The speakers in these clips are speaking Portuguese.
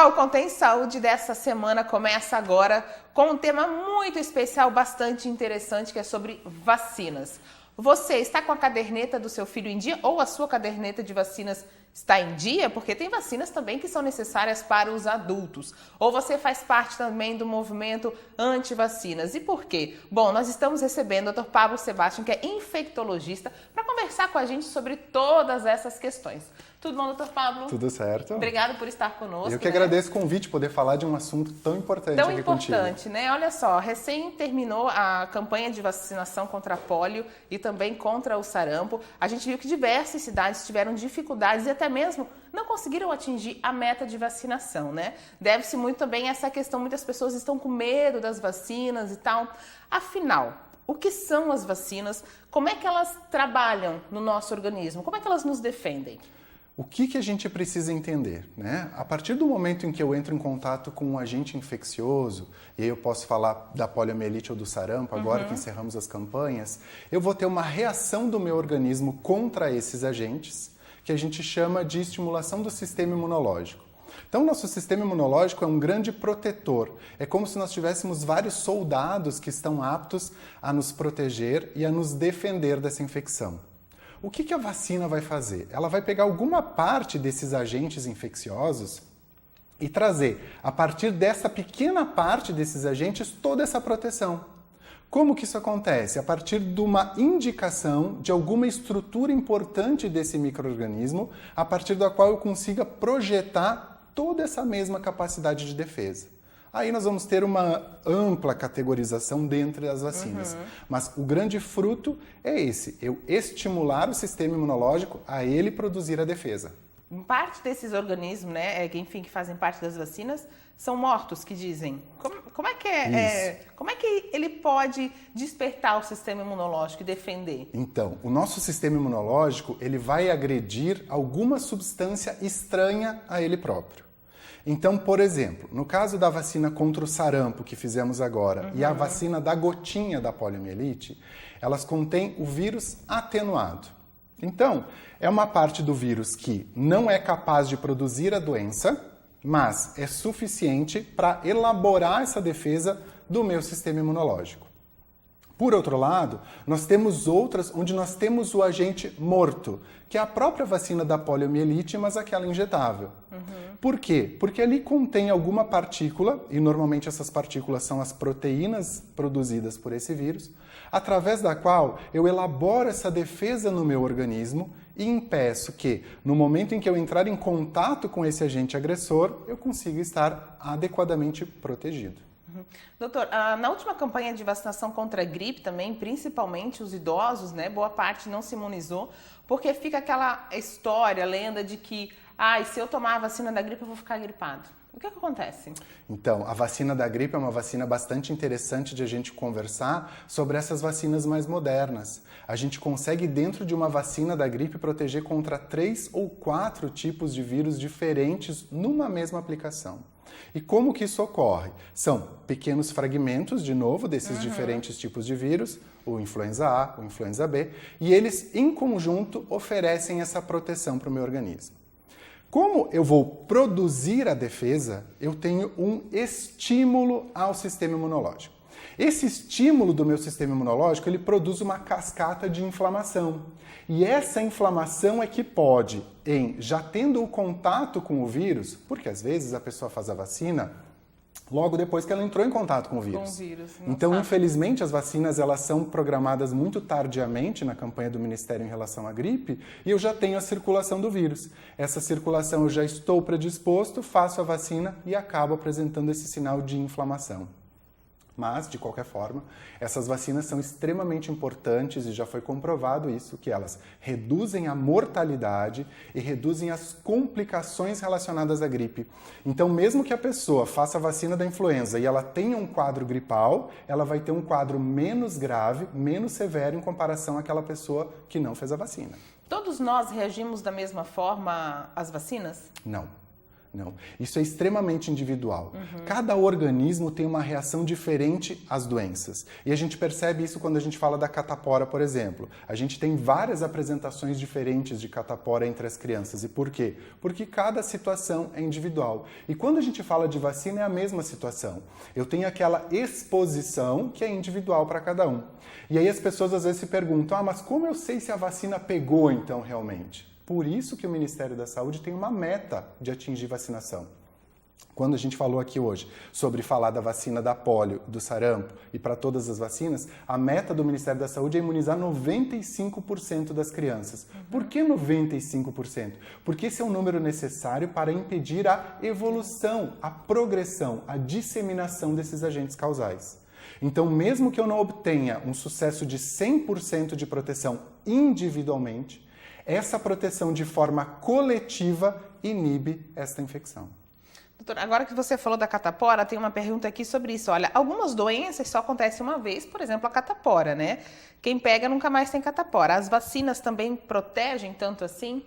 o Contém Saúde dessa semana começa agora com um tema muito especial, bastante interessante, que é sobre vacinas. Você está com a caderneta do seu filho em dia ou a sua caderneta de vacinas está em dia? Porque tem vacinas também que são necessárias para os adultos. Ou você faz parte também do movimento anti-vacinas. E por quê? Bom, nós estamos recebendo o Dr. Pablo Sebastião, que é infectologista, para conversar com a gente sobre todas essas questões. Tudo bom, doutor Pablo? Tudo certo. Obrigado por estar conosco. Eu que agradeço o convite, poder falar de um assunto tão importante aqui contigo. Tão importante, né? Olha só, recém terminou a campanha de vacinação contra a polio e também contra o sarampo. A gente viu que diversas cidades tiveram dificuldades e até mesmo não conseguiram atingir a meta de vacinação, né? Deve-se muito também a essa questão, muitas pessoas estão com medo das vacinas e tal. Afinal, o que são as vacinas? Como é que elas trabalham no nosso organismo? Como é que elas nos defendem? O que a gente precisa entender, né? A partir do momento em que eu entro em contato com um agente infeccioso, e aí eu posso falar da poliomielite ou do sarampo, agora que encerramos as campanhas, eu vou ter uma reação do meu organismo contra esses agentes, que a gente chama de estimulação do sistema imunológico. Então, nosso sistema imunológico é um grande protetor. É como se nós tivéssemos vários soldados que estão aptos a nos proteger e a nos defender dessa infecção. O que a vacina vai fazer? Ela vai pegar alguma parte desses agentes infecciosos e trazer, a partir dessa pequena parte desses agentes, toda essa proteção. Como que isso acontece? A partir de uma indicação de alguma estrutura importante desse micro-organismo, a partir da qual eu consiga projetar toda essa mesma capacidade de defesa. Aí nós vamos ter uma ampla categorização dentro das vacinas. Mas o grande fruto é esse, eu estimular o sistema imunológico a ele produzir a defesa. Parte desses organismos, né, enfim, que fazem parte das vacinas, são mortos, que dizem. Como é que ele pode despertar o sistema imunológico e defender? Então, o nosso sistema imunológico, ele vai agredir alguma substância estranha a ele próprio. Então, por exemplo, no caso da vacina contra o sarampo que fizemos agora e a vacina da gotinha da poliomielite, elas contêm o vírus atenuado. Então, é uma parte do vírus que não é capaz de produzir a doença, mas é suficiente para elaborar essa defesa do meu sistema imunológico. Por outro lado, nós temos outras onde nós temos o agente morto, que é a própria vacina da poliomielite, mas aquela injetável. Por quê? Porque ali contém alguma partícula, e normalmente essas partículas são as proteínas produzidas por esse vírus, através da qual eu elaboro essa defesa no meu organismo e impeço que, no momento em que eu entrar em contato com esse agente agressor, eu consiga estar adequadamente protegido. Doutor, na última campanha de vacinação contra a gripe também, principalmente os idosos, né, boa parte não se imunizou, porque fica aquela história, lenda de que, se eu tomar a vacina da gripe eu vou ficar gripado. O que acontece? Então, a vacina da gripe é uma vacina bastante interessante de a gente conversar sobre essas vacinas mais modernas. A gente consegue, dentro de uma vacina da gripe, proteger contra 3 ou 4 tipos de vírus diferentes numa mesma aplicação. E como que isso ocorre? São pequenos fragmentos, de novo, desses diferentes tipos de vírus, o influenza A, o influenza B, e eles, em conjunto, oferecem essa proteção para o meu organismo. Como eu vou produzir a defesa, eu tenho um estímulo ao sistema imunológico. Esse estímulo do meu sistema imunológico, ele produz uma cascata de inflamação. E essa inflamação é que pode, já tendo o contato com o vírus, porque às vezes a pessoa faz a vacina logo depois que ela entrou em contato com o vírus. Então, infelizmente, as vacinas elas são programadas muito tardiamente na campanha do Ministério em relação à gripe e eu já tenho a circulação do vírus. Essa circulação eu já estou predisposto, faço a vacina e acabo apresentando esse sinal de inflamação. Mas, de qualquer forma, essas vacinas são extremamente importantes e já foi comprovado isso, que elas reduzem a mortalidade e reduzem as complicações relacionadas à gripe. Então, mesmo que a pessoa faça a vacina da influenza e ela tenha um quadro gripal, ela vai ter um quadro menos grave, menos severo em comparação àquela pessoa que não fez a vacina. Todos nós reagimos da mesma forma às vacinas? Não. Não, isso é extremamente individual. Cada organismo tem uma reação diferente às doenças. E a gente percebe isso quando a gente fala da catapora, por exemplo. A gente tem várias apresentações diferentes de catapora entre as crianças. E por quê? Porque cada situação é individual. E quando a gente fala de vacina, é a mesma situação. Eu tenho aquela exposição que é individual para cada um. E aí as pessoas às vezes se perguntam, mas como eu sei se a vacina pegou então realmente? Por isso que o Ministério da Saúde tem uma meta de atingir vacinação. Quando a gente falou aqui hoje sobre falar da vacina da polio, do sarampo e para todas as vacinas, a meta do Ministério da Saúde é imunizar 95% das crianças. Por que 95%? Porque esse é um número necessário para impedir a evolução, a progressão, a disseminação desses agentes causais. Então, mesmo que eu não obtenha um sucesso de 100% de proteção individualmente, essa proteção de forma coletiva inibe esta infecção. Doutor, agora que você falou da catapora, tem uma pergunta aqui sobre isso. Olha, algumas doenças só acontecem uma vez, por exemplo, a catapora, né? Quem pega nunca mais tem catapora. As vacinas também protegem tanto assim?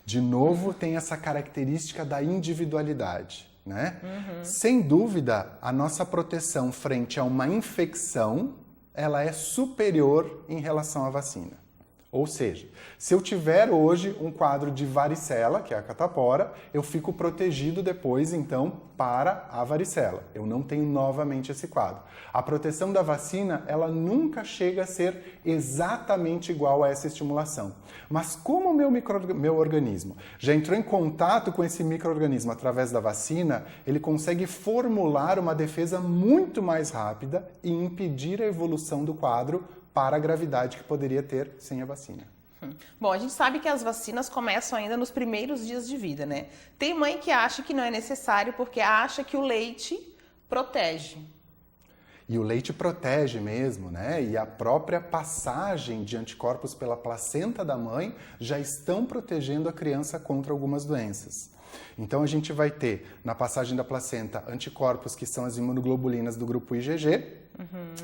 De novo, tem essa característica da individualidade, né? Sem dúvida, a nossa proteção frente a uma infecção, ela é superior em relação à vacina. Ou seja, se eu tiver hoje um quadro de varicela, que é a catapora, eu fico protegido depois, então, para a varicela. Eu não tenho novamente esse quadro. A proteção da vacina, ela nunca chega a ser exatamente igual a essa estimulação. Mas como o meu organismo já entrou em contato com esse micro-organismo através da vacina, ele consegue formular uma defesa muito mais rápida e impedir a evolução do quadro para a gravidade que poderia ter sem a vacina. Bom, a gente sabe que as vacinas começam ainda nos primeiros dias de vida, né? Tem mãe que acha que não é necessário porque acha que o leite protege. E o leite protege mesmo, né? E a própria passagem de anticorpos pela placenta da mãe já estão protegendo a criança contra algumas doenças. Então a gente vai ter na passagem da placenta anticorpos que são as imunoglobulinas do grupo IgG,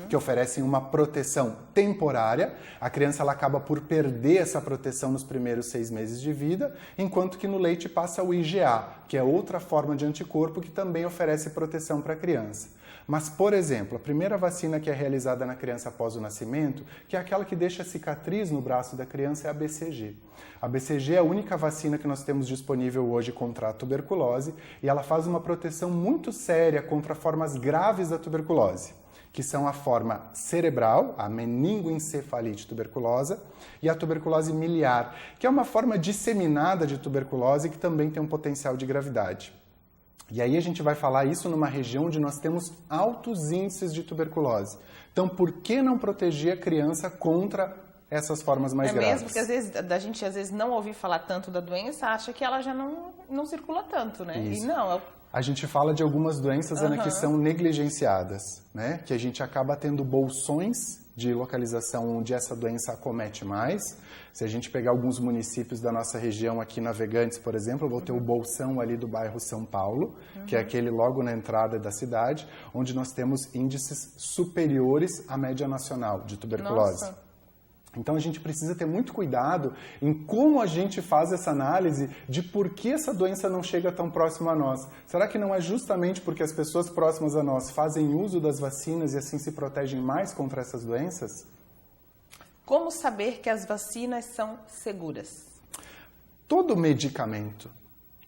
que oferecem uma proteção temporária. A criança ela acaba por perder essa proteção nos primeiros 6 meses de vida, enquanto que no leite passa o IgA, que é outra forma de anticorpo que também oferece proteção para a criança. Mas, por exemplo, a primeira vacina que é realizada na criança após o nascimento, que é aquela que deixa cicatriz no braço da criança, é a BCG. A BCG é a única vacina que nós temos disponível hoje contra a tuberculose e ela faz uma proteção muito séria contra formas graves da tuberculose, que são a forma cerebral, a meningoencefalite tuberculosa, e a tuberculose miliar, que é uma forma disseminada de tuberculose que também tem um potencial de gravidade. E aí a gente vai falar isso numa região onde nós temos altos índices de tuberculose. Então, por que não proteger a criança contra essas formas mais graves? É mesmo, porque às vezes, a gente às vezes não ouvir falar tanto da doença, acha que ela já não circula tanto, né? Isso. E não, a gente fala de algumas doenças, Ana, que são negligenciadas, né? Que a gente acaba tendo bolsões de localização onde essa doença acomete mais. Se a gente pegar alguns municípios da nossa região aqui, Navegantes, por exemplo, eu vou ter o bolsão ali do bairro São Paulo, que é aquele logo na entrada da cidade, onde nós temos índices superiores à média nacional de tuberculose. Nossa. Então a gente precisa ter muito cuidado em como a gente faz essa análise de por que essa doença não chega tão próxima a nós. Será que não é justamente porque as pessoas próximas a nós fazem uso das vacinas e assim se protegem mais contra essas doenças? Como saber que as vacinas são seguras? Todo medicamento,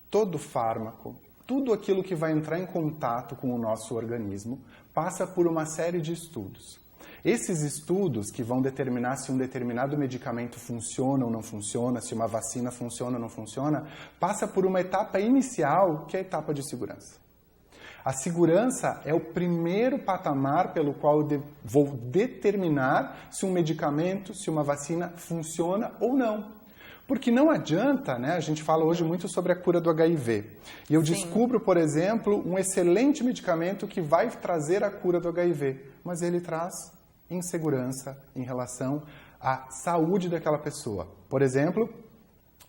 todo fármaco, tudo aquilo que vai entrar em contato com o nosso organismo passa por uma série de estudos. Esses estudos que vão determinar se um determinado medicamento funciona ou não funciona, se uma vacina funciona ou não funciona, passa por uma etapa inicial, que é a etapa de segurança. A segurança é o primeiro patamar pelo qual eu vou determinar se um medicamento, se uma vacina funciona ou não. Porque não adianta, né? A gente fala hoje muito sobre a cura do HIV. E eu descubro, por exemplo, um excelente medicamento que vai trazer a cura do HIV, mas ele traz insegurança em relação à saúde daquela pessoa. Por exemplo,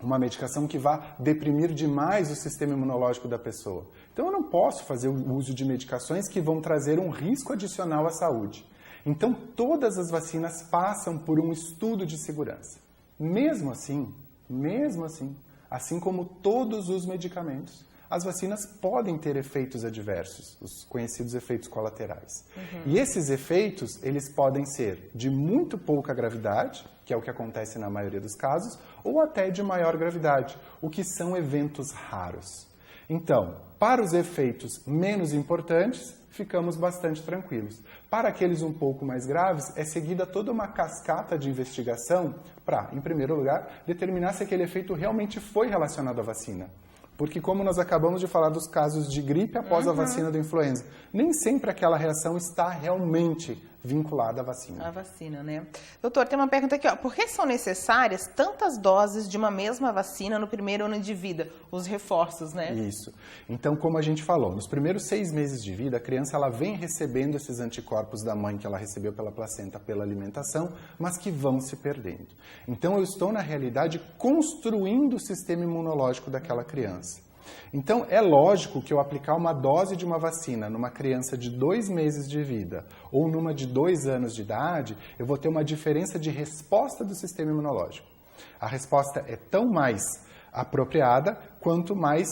uma medicação que vá deprimir demais o sistema imunológico da pessoa. Então eu não posso fazer o uso de medicações que vão trazer um risco adicional à saúde. Então todas as vacinas passam por um estudo de segurança. Mesmo assim, assim como todos os medicamentos, as vacinas podem ter efeitos adversos, os conhecidos efeitos colaterais. E esses efeitos, eles podem ser de muito pouca gravidade, que é o que acontece na maioria dos casos, ou até de maior gravidade, o que são eventos raros. Então, para os efeitos menos importantes, ficamos bastante tranquilos. Para aqueles um pouco mais graves, é seguida toda uma cascata de investigação para, em primeiro lugar, determinar se aquele efeito realmente foi relacionado à vacina. Porque como nós acabamos de falar dos casos de gripe após a vacina da influenza, nem sempre aquela reação está realmente vinculada à vacina. A vacina, né? Doutor, tem uma pergunta aqui, ó. Por que são necessárias tantas doses de uma mesma vacina no primeiro ano de vida? Os reforços, né? Isso. Então, como a gente falou, nos primeiros 6 meses de vida, a criança ela vem recebendo esses anticorpos da mãe que ela recebeu pela placenta, pela alimentação, mas que vão se perdendo. Então, eu estou, na realidade, construindo o sistema imunológico daquela criança. Então, é lógico que eu aplicar uma dose de uma vacina numa criança de 2 meses de vida ou numa de 2 anos de idade, eu vou ter uma diferença de resposta do sistema imunológico. A resposta é tão mais apropriada quanto mais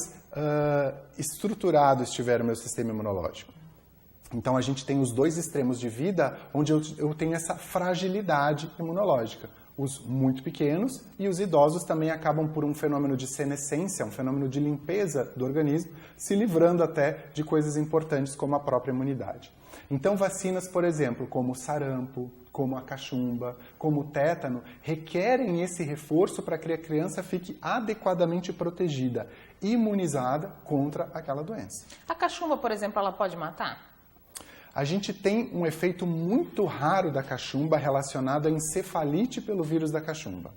estruturado estiver o meu sistema imunológico. Então, a gente tem os dois extremos de vida onde eu tenho essa fragilidade imunológica. Os muito pequenos e os idosos também acabam por um fenômeno de senescência, um fenômeno de limpeza do organismo, se livrando até de coisas importantes como a própria imunidade. Então, vacinas, por exemplo, como o sarampo, como a cachumba, como o tétano, requerem esse reforço para que a criança fique adequadamente protegida, imunizada contra aquela doença. A cachumba, por exemplo, ela pode matar? A gente tem um efeito muito raro da cachumba relacionado à encefalite pelo vírus da cachumba.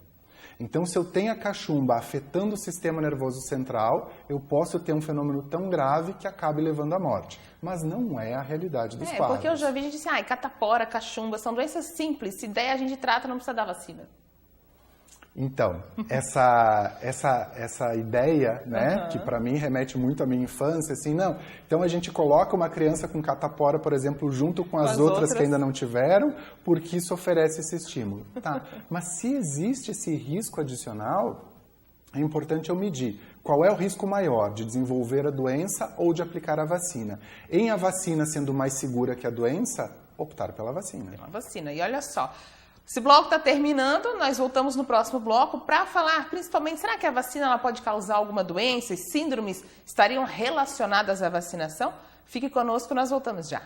Então, se eu tenho a cachumba afetando o sistema nervoso central, eu posso ter um fenômeno tão grave que acabe levando à morte. Mas não é a realidade dos quadros. Porque eu já vi gente dizer, catapora, cachumba, são doenças simples, se der a gente trata, não precisa dar vacina. Então, essa ideia, né, que para mim remete muito à minha infância, assim, não. Então a gente coloca uma criança com catapora, por exemplo, junto com as outras que ainda não tiveram, porque isso oferece esse estímulo. Tá. Mas se existe esse risco adicional, é importante eu medir. Qual é o risco maior de desenvolver a doença ou de aplicar a vacina? Em a vacina sendo mais segura que a doença, optar pela vacina. Pela vacina. E olha só, esse bloco está terminando, nós voltamos no próximo bloco para falar, principalmente, será que a vacina ela pode causar alguma doença e síndromes estariam relacionadas à vacinação? Fique conosco, nós voltamos já.